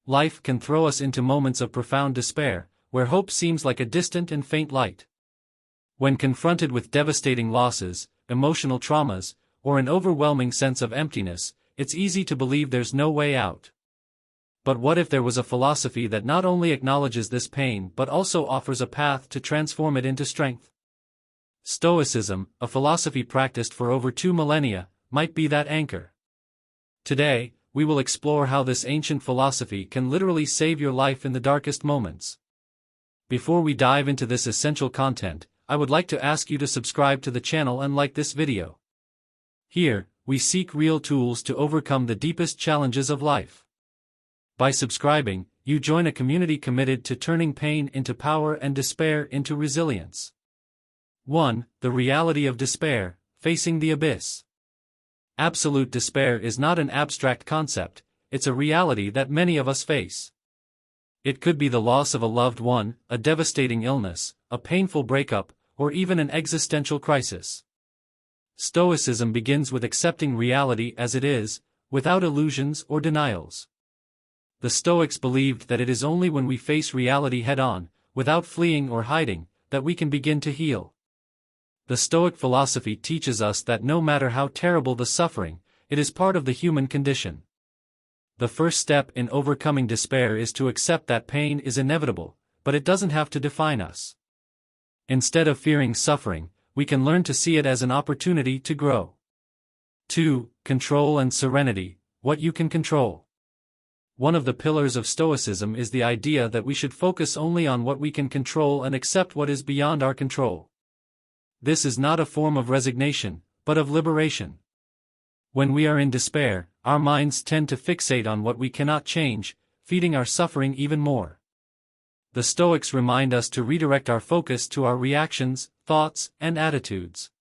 life can throw us into moments of profound despair, where hope seems like a distant and faint light. When confronted with devastating losses, emotional traumas, or an overwhelming sense of emptiness, it's easy to believe there's no way out. But what if there was a philosophy that not only acknowledges this pain but also offers a path to transform it into strength? Stoicism, a philosophy practiced for over 2 millennia, might be that anchor. Today, we will explore how this ancient philosophy can literally save your life in the darkest moments. Before we dive into this essential content, I would like to ask you to subscribe to the channel and like this video. Here, we seek real tools to overcome the deepest challenges of life. By subscribing, you join a community committed to turning pain into power and despair into resilience. 1. The reality of despair, facing the abyss. Absolute despair is not an abstract concept, it's a reality that many of us face. It could be the loss of a loved one, a devastating illness, a painful breakup, or even an existential crisis. Stoicism begins with accepting reality as it is, without illusions or denials. The Stoics believed that it is only when we face reality head-on, without fleeing or hiding, that we can begin to heal. The Stoic philosophy teaches us that no matter how terrible the suffering, it is part of the human condition. The first step in overcoming despair is to accept that pain is inevitable, but it doesn't have to define us. Instead of fearing suffering, we can learn to see it as an opportunity to grow. 2. Control and serenity, what you can control. One of the pillars of Stoicism is the idea that we should focus only on what we can control and accept what is beyond our control. This is not a form of resignation, but of liberation. When we are in despair, our minds tend to fixate on what we cannot change, feeding our suffering even more. The Stoics remind us to redirect our focus to our reactions, thoughts, and attitudes.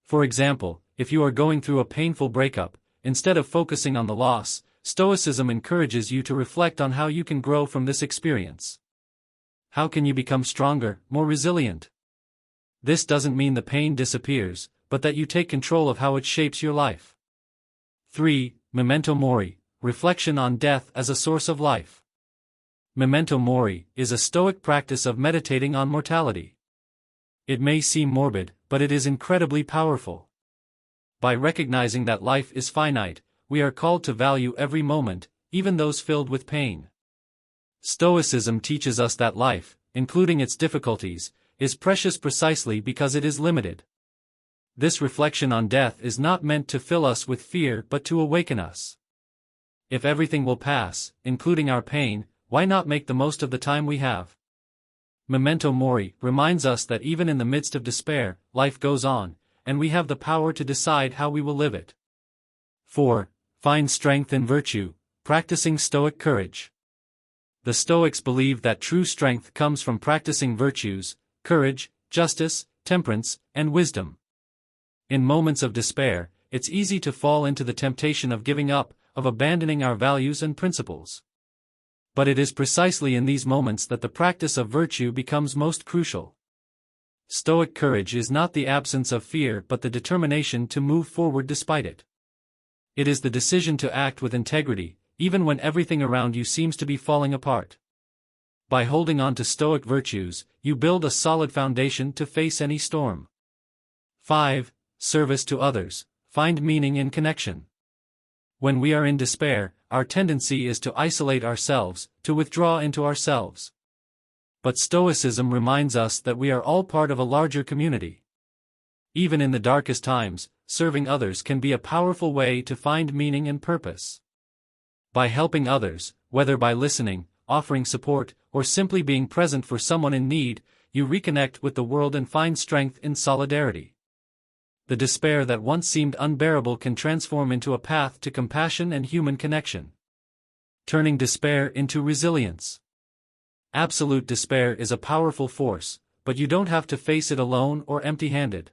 For example, if you are going through a painful breakup, instead of focusing on the loss, Stoicism encourages you to reflect on how you can grow from this experience. How can you become stronger, more resilient? This doesn't mean the pain disappears, but that you take control of how it shapes your life. 3. Memento mori, reflection on death as a source of life. Memento mori is a Stoic practice of meditating on mortality. It may seem morbid, but it is incredibly powerful. By recognizing that life is finite, we are called to value every moment, even those filled with pain. Stoicism teaches us that life, including its difficulties, is precious precisely because it is limited. This reflection on death is not meant to fill us with fear but to awaken us. If everything will pass, including our pain, why not make the most of the time we have? Memento mori reminds us that even in the midst of despair, life goes on, and we have the power to decide how we will live it. 4. Find strength in virtue, practicing Stoic courage. The Stoics believe that true strength comes from practicing virtues, courage, justice, temperance, and wisdom. In moments of despair, it's easy to fall into the temptation of giving up, of abandoning our values and principles. But it is precisely in these moments that the practice of virtue becomes most crucial. Stoic courage is not the absence of fear but the determination to move forward despite it. It is the decision to act with integrity, even when everything around you seems to be falling apart. By holding on to Stoic virtues, you build a solid foundation to face any storm. 5. Service to others, find meaning in connection. When we are in despair, our tendency is to isolate ourselves, to withdraw into ourselves. But Stoicism reminds us that we are all part of a larger community. Even in the darkest times, serving others can be a powerful way to find meaning and purpose. By helping others, whether by listening, offering support, or simply being present for someone in need, you reconnect with the world and find strength in solidarity. The despair that once seemed unbearable can transform into a path to compassion and human connection. Turning despair into resilience. Absolute despair is a powerful force, but you don't have to face it alone or empty-handed.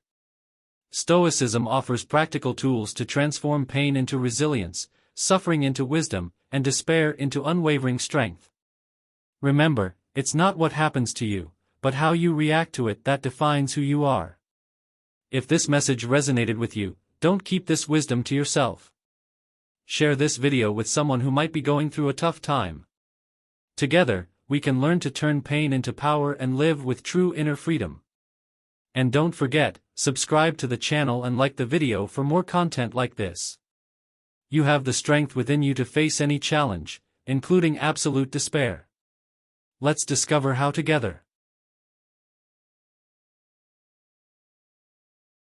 Stoicism offers practical tools to transform pain into resilience, suffering into wisdom, and despair into unwavering strength. Remember, it's not what happens to you, but how you react to it that defines who you are. If this message resonated with you, don't keep this wisdom to yourself. Share this video with someone who might be going through a tough time. Together, we can learn to turn pain into power and live with true inner freedom. And don't forget, subscribe to the channel and like the video for more content like this. You have the strength within you to face any challenge, including absolute despair. Let's discover how together.